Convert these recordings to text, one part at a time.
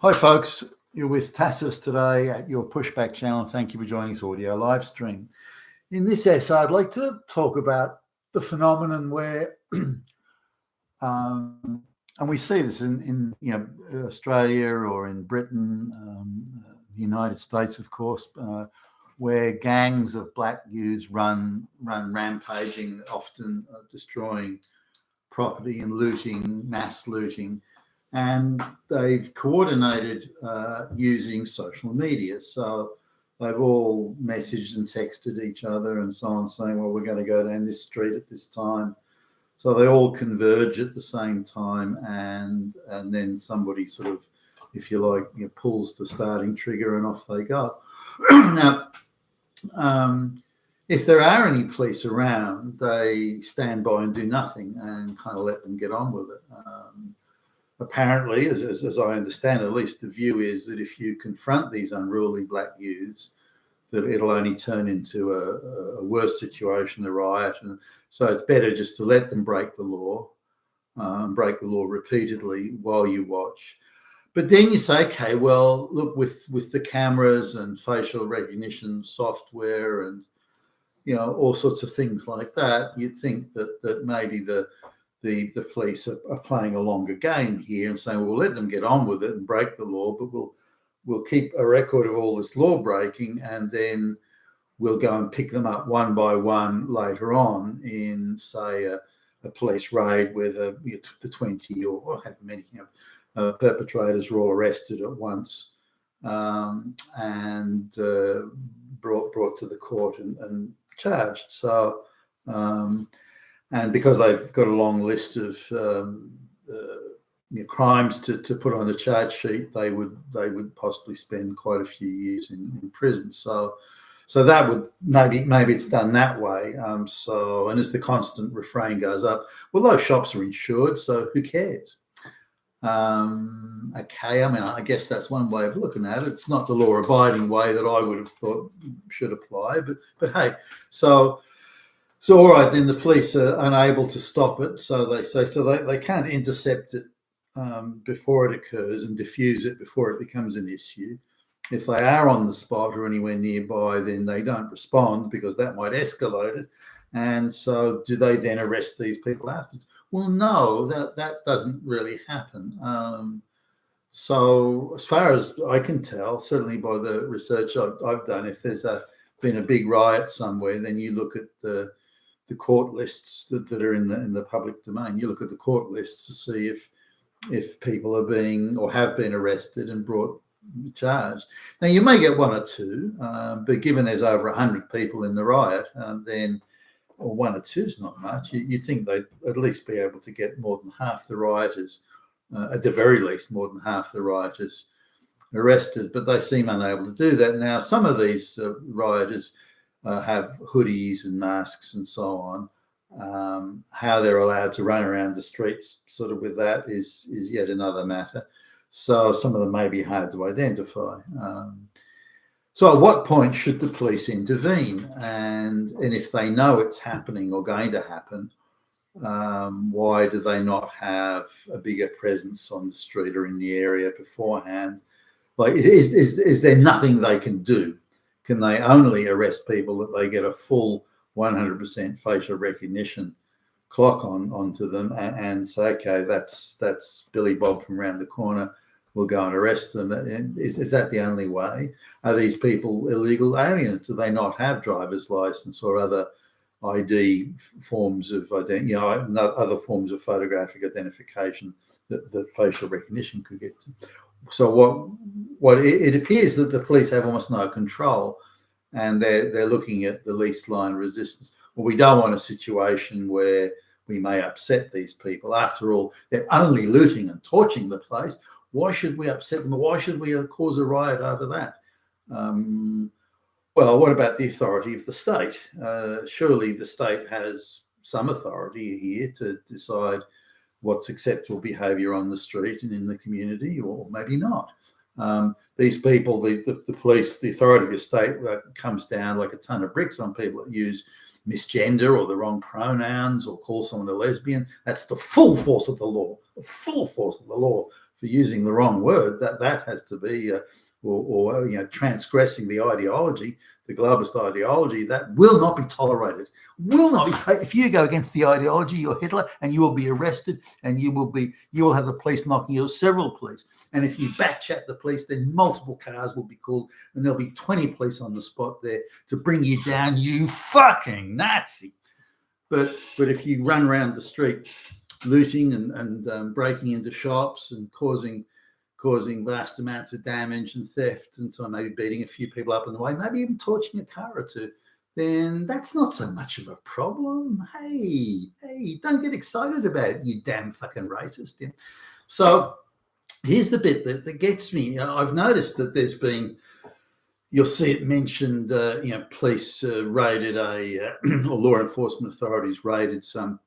Hi folks, you're with Tassus today at your Pushback channel. Thank you for joining this audio live stream. In this essay, I'd like to talk about the phenomenon where, and we see this in Australia or in Britain, the United States, of course, where gangs of black youths run rampaging, often destroying property and looting, mass looting. And they've coordinated using social media. So they've all messaged and texted each other and so on, saying, well, we're going to go down this street at this time. So they all converge at the same time, and then somebody sort of, if you like, pulls the starting trigger and off they go. Now, if there are any police around, they stand by and do nothing and kind of let them get on with it. Apparently, as I understand, at least the view is that if you confront these unruly black youths, that it'll only turn into a worse situation, a riot. And so it's better just to let them break the law repeatedly while you watch. But then you say, okay, well, look, with the cameras and facial recognition software and all sorts of things like that, you'd think that maybe the police are playing a longer game here and saying, well, we'll let them get on with it and break the law, but we'll keep a record of all this law breaking, and then we'll go and pick them up one by one later on in, say, a police raid where the 20 or however many perpetrators are all arrested at once and brought to the court and charged. So and because they've got a long list of crimes to put on the charge sheet, they would possibly spend quite a few years in prison. So that would maybe it's done that way. And as the constant refrain goes up, well, those shops are insured, so who cares? Okay, I mean, I guess that's one way of looking at it. It's not the law-abiding way that I would have thought should apply, but hey, so all right, then the police are unable to stop it, so they say, so they can't intercept it before it occurs and diffuse it before it becomes an issue. If they are on the spot or anywhere nearby, then they don't respond because that might escalate it. And so do they then arrest these people afterwards? Well, no, that doesn't really happen. So as far as I can tell, certainly by the research I've done, if there's been a big riot somewhere, then you look at the court lists that are in the public domain. You look at the court lists to see if people are being or have been arrested and brought charged. Now, you may get one or two, but given there's over 100 people in the riot, then one or two is not much. You'd think they'd at least be able to get more than half the rioters, at the very least, more than half the rioters arrested, but they seem unable to do that. Now, some of these rioters have hoodies and masks and so on. How they're allowed to run around the streets sort of with that is yet another matter. So some of them may be hard to identify. So at what point should the police intervene? And if they know it's happening or going to happen, why do they not have a bigger presence on the street or in the area beforehand? Like, is there nothing they can do? Can they only arrest people that they get a full 100% facial recognition clock onto them and say, okay, that's Billy Bob from around the corner, we'll go and arrest them? Is that the only way? Are these people illegal aliens? Do they not have driver's license or other ID forms of other forms of photographic identification that facial recognition could get to? So what it appears that the police have almost no control, and they're looking at the least line of resistance. Well, we don't want a situation where we may upset these people. After all, they're only looting and torching the place. Why should we upset them? Why should we cause a riot over that? Well, what about the authority of the state? Surely the state has some authority here to decide what's acceptable behaviour on the street and in the community, or maybe not. These people, the police, the authority of the state comes down like a ton of bricks on people that use misgender or the wrong pronouns or call someone a lesbian. That's the full force of the law, the full force of the law using the wrong word, that has to be, or transgressing the ideology, the globalist ideology, that will not be tolerated. Will not be. If you go against the ideology, you're Hitler, and you will be arrested, and you will have the police knocking you, several police. And if you backchat the police, then multiple cars will be called, and there'll be 20 police on the spot there to bring you down, you fucking Nazi. But if you run around the street looting and breaking into shops and causing vast amounts of damage and theft, and so maybe beating a few people up on the way, maybe even torching a car or two, then that's not so much of a problem. Hey, don't get excited about it, you damn fucking racist. Yeah. So here's the bit that gets me. I've noticed that there's been, you'll see it mentioned, police raided or law enforcement authorities raided some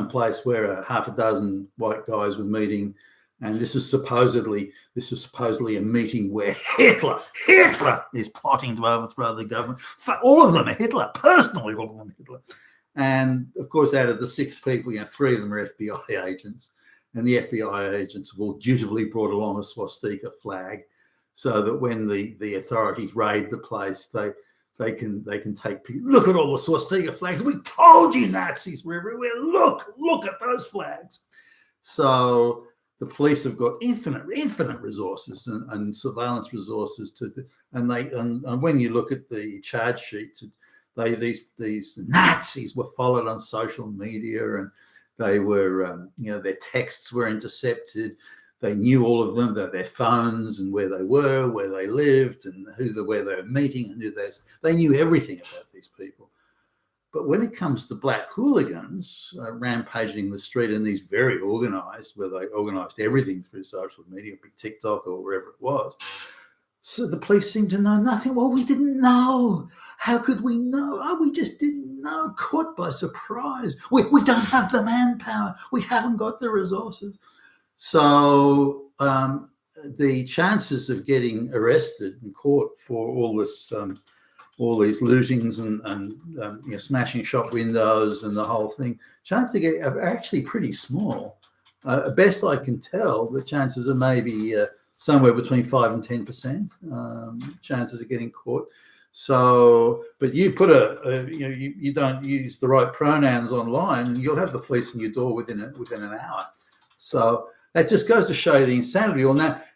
place where half a dozen white guys were meeting, and this is supposedly a meeting where Hitler is plotting to overthrow the government. All of them are Hitler, personally, all of them are Hitler. And of course, out of the 6 people, 3 of them are FBI agents, and the FBI agents have all dutifully brought along a swastika flag, so that when the authorities raid the place, they can take people. Look at all the swastika flags. We told you Nazis were everywhere. Look at those flags. So the police have got infinite resources and surveillance resources and when you look at the charge sheets, these Nazis were followed on social media, and they were their texts were intercepted. They knew all of them, their phones and where they were, where they lived, and where they were meeting, and they knew everything about these people. But when it comes to black hooligans rampaging the street, and these very organised, where they organised everything through social media, big TikTok or wherever it was, so the police seem to know nothing. Well, we didn't know. How could we know? Oh, we just didn't know. Caught by surprise. We don't have the manpower. We haven't got the resources. So the chances of getting arrested and caught for all these lootings and smashing shop windows and the whole thing, chances are actually pretty small. Best I can tell, the chances are maybe somewhere between 5 and 10% chances of getting caught. So, but you put you don't use the right pronouns online, and you'll have the police in your door within an hour. So that just goes to show you the insanity. Well,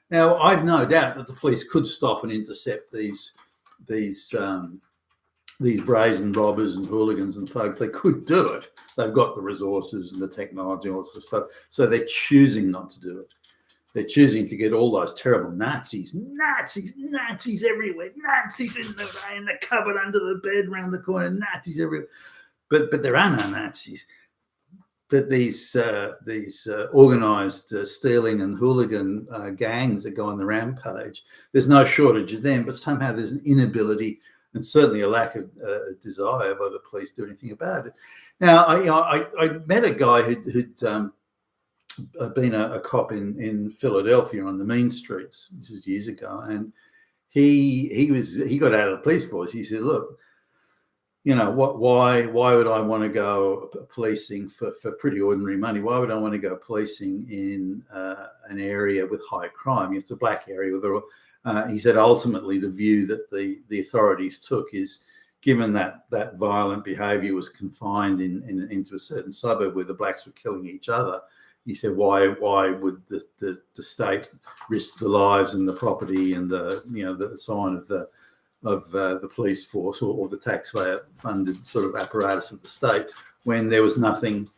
now I've no doubt that the police could stop and intercept these brazen robbers and hooligans and thugs. They could do it. They've got the resources and the technology and all that sort of stuff. So they're choosing not to do it. They're choosing to get all those terrible Nazis everywhere, Nazis in the cupboard, under the bed, around the corner, Nazis everywhere. But there are no Nazis. But these organised stealing and hooligan gangs that go on the rampage, there's no shortage of them, but somehow there's an inability and certainly a lack of desire by the police to do anything about it. Now, I met a guy who'd been a cop in Philadelphia on the mean streets. This is years ago, and he got out of the police force. He said, "Look, why would I want to go policing for pretty ordinary money? Why would I want to go policing in an area with high crime? It's a black area with he said ultimately the view that the authorities took is, given that violent behaviour was confined into a certain suburb where the blacks were killing each other, he said, why would the state risk the lives and the property and the so on of the police force or the taxpayer-funded sort of apparatus of the state, when there was nothing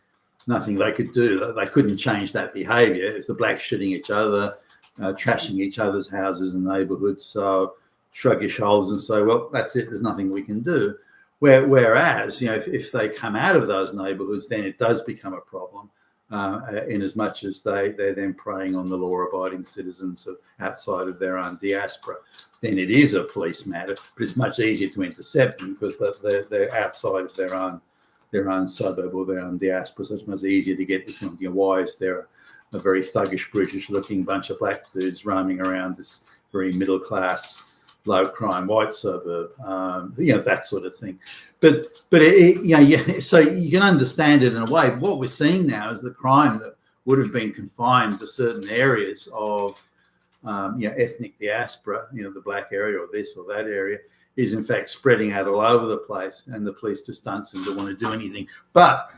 they could do. They couldn't change that behaviour. It's the blacks shooting each other, trashing each other's houses and neighbourhoods. So shrug your shoulders and say, well, that's it. There's nothing we can do. Whereas, if they come out of those neighbourhoods, then it does become a problem. In as much as they're then preying on the law-abiding citizens outside of their own diaspora, then it is a police matter. But it's much easier to intercept them because they're outside of their own suburb or their own diaspora. So it's much easier to get the why is there a very thuggish, British-looking bunch of black dudes roaming around this very middle-class, low-crime white suburb, that sort of thing. But so you can understand it in a way. What we're seeing now is the crime that would have been confined to certain areas of ethnic diaspora, the black area or this or that area, is in fact spreading out all over the place, and the police just don't seem to want to do anything. But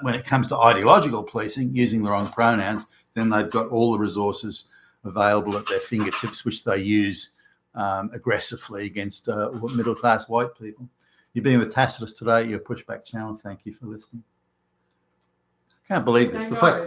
when it comes to ideological policing, using the wrong pronouns, then they've got all the resources available at their fingertips, which they use aggressively against middle-class white people. You've been with Tacitus today, your Pushback channel. Thank you for listening. Can't believe this. The fact